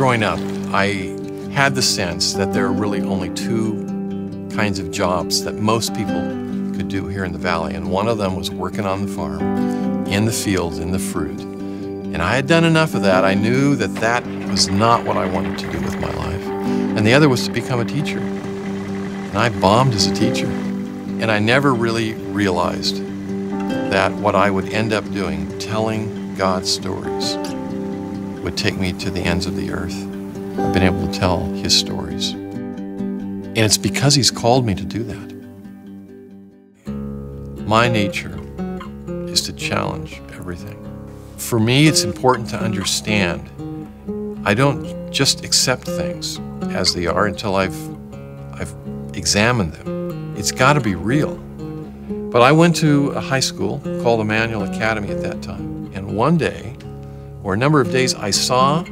Growing up, I had the sense that there are really only two kinds of jobs that most people could do here in the valley, and one of them was working on the farm, in the fields, in the fruit. And I had done enough of that. I knew that that was not what I wanted to do with my life. And the other was to become a teacher. And I bombed as a teacher. And I never really realized that what I would end up doing, telling God's stories, would take me to the ends of the earth. I've been able to tell His stories. And it's because He's called me to do that. My nature is to challenge everything. For me, it's important to understand I don't just accept things as they are until I've examined them. It's got to be real. But I went to a high school called Emmanuel Academy at that time. And one day, or a number of days, I saw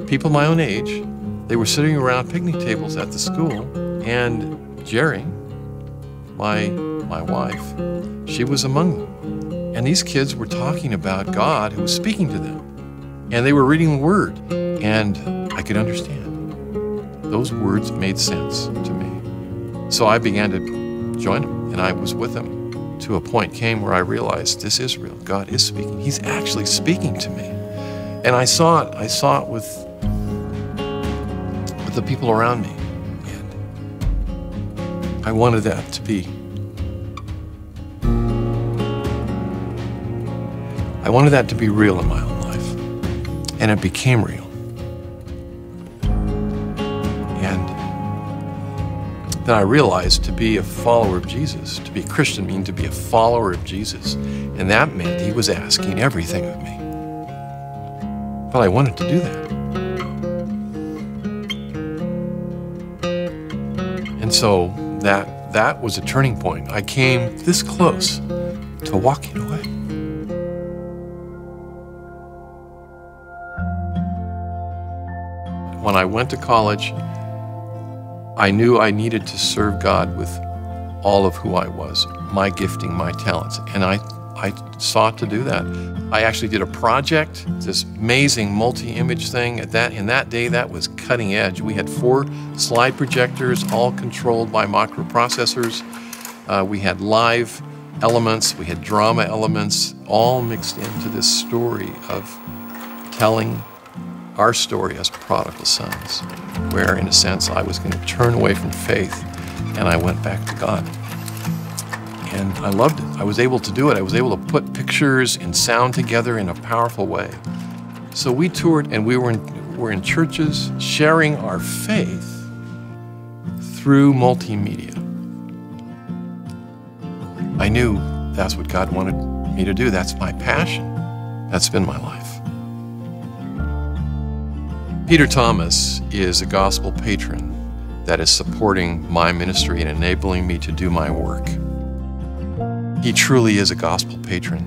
people my own age. They were sitting around picnic tables at the school. And Jerry, my wife, she was among them. And these kids were talking about God who was speaking to them. And they were reading the Word. And I could understand. Those words made sense to me. So I began to join them, and I was with them. To a point came where I realized this is real. God is speaking. He's actually speaking to me. And I saw it. I saw it with the people around me. And I wanted that to be. I wanted that to be real in my own life. And it became real. And then I realized to be a follower of Jesus, to be a Christian means to be a follower of Jesus. And that meant He was asking everything of me. But I wanted to do that. And so that was a turning point. I came this close to walking away. When I went to college, I knew I needed to serve God with all of who I was, my gifting, my talents, and I sought to do that. I actually did a project, this amazing multi-image thing. In that day, that was cutting edge. We had 4 slide projectors, all controlled by microprocessors. We had live elements, we had drama elements, all mixed into this story of telling our story as prodigal sons, where in a sense I was going to turn away from faith and I went back to God. And I loved it. I was able to do it. I was able to put pictures and sound together in a powerful way. So we toured and we were in churches sharing our faith through multimedia. I knew that's what God wanted me to do. That's my passion. That's been my life. Peter Thomas is a gospel patron that is supporting my ministry and enabling me to do my work. He truly is a gospel patron.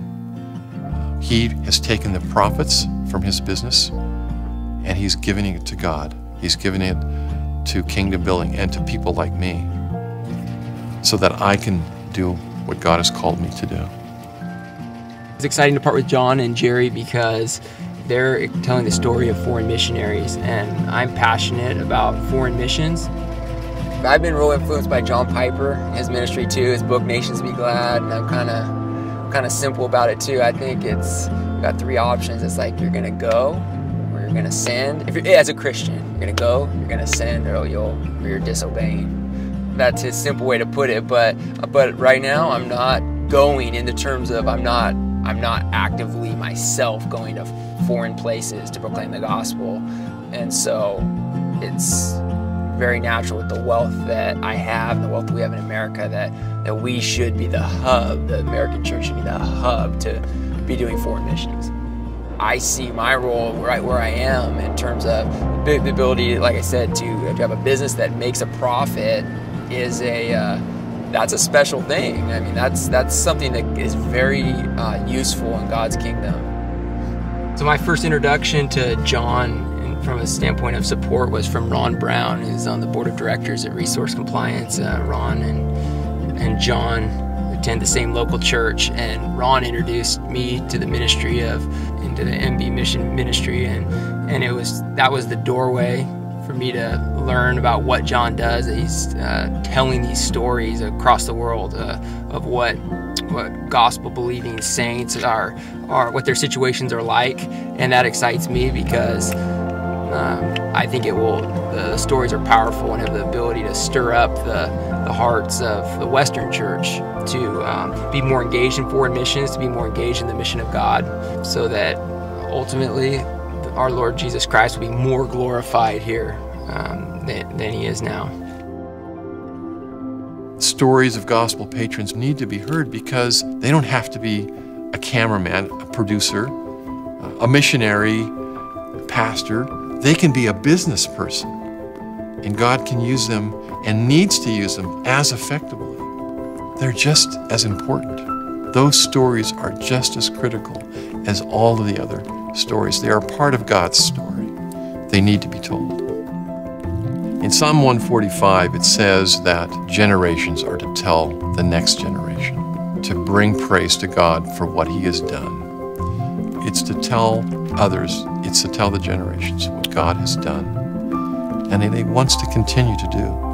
He has taken the profits from his business and he's giving it to God. He's giving it to kingdom building and to people like me so that I can do what God has called me to do. It's exciting to part with John and Jerry because they're telling the story of foreign missionaries, and I'm passionate about foreign missions. I've been real influenced by John Piper, his ministry too, his book Nations Be Glad, and I'm kind of simple about it too. I think you got 3 options. It's like you're gonna go, or you're gonna send. If you're as a Christian, you're gonna go, you're gonna send, or you're disobeying. That's his simple way to put it. But right now I'm not going in the terms of I'm not actively myself going to foreign places to proclaim the gospel, and so it's very natural with the wealth that I have and the wealth that we have in America that we should be the hub, the American church should be the hub to be doing foreign missions. I see my role right where I am in terms of the ability, like I said, to have a business that makes a profit is that's a special thing. I mean, that's something that is very useful in God's kingdom. So my first introduction to John from a standpoint of support was from Ron Brown, who's on the board of directors at Resource Compliance. Ron and John attend the same local church, and Ron introduced me to the ministry into the MB mission ministry, and that was the doorway for me to learn about what John does. He's telling these stories across the world of what gospel-believing saints are, what their situations are like, and that excites me because I think the stories are powerful and have the ability to stir up the hearts of the Western church to be more engaged in foreign missions, to be more engaged in the mission of God, so that ultimately our Lord Jesus Christ will be more glorified here than he is now. Stories of gospel patrons need to be heard because they don't have to be a cameraman, a producer, a missionary, a pastor. They can be a business person, and God can use them and needs to use them as effectively. They're just as important. Those stories are just as critical as all of the other stories. They are part of God's story. They need to be told. In Psalm 145, it says that generations are to tell the next generation, to bring praise to God for what he has done. It's to tell others, it's to tell the generations what God has done, and he wants to continue to do.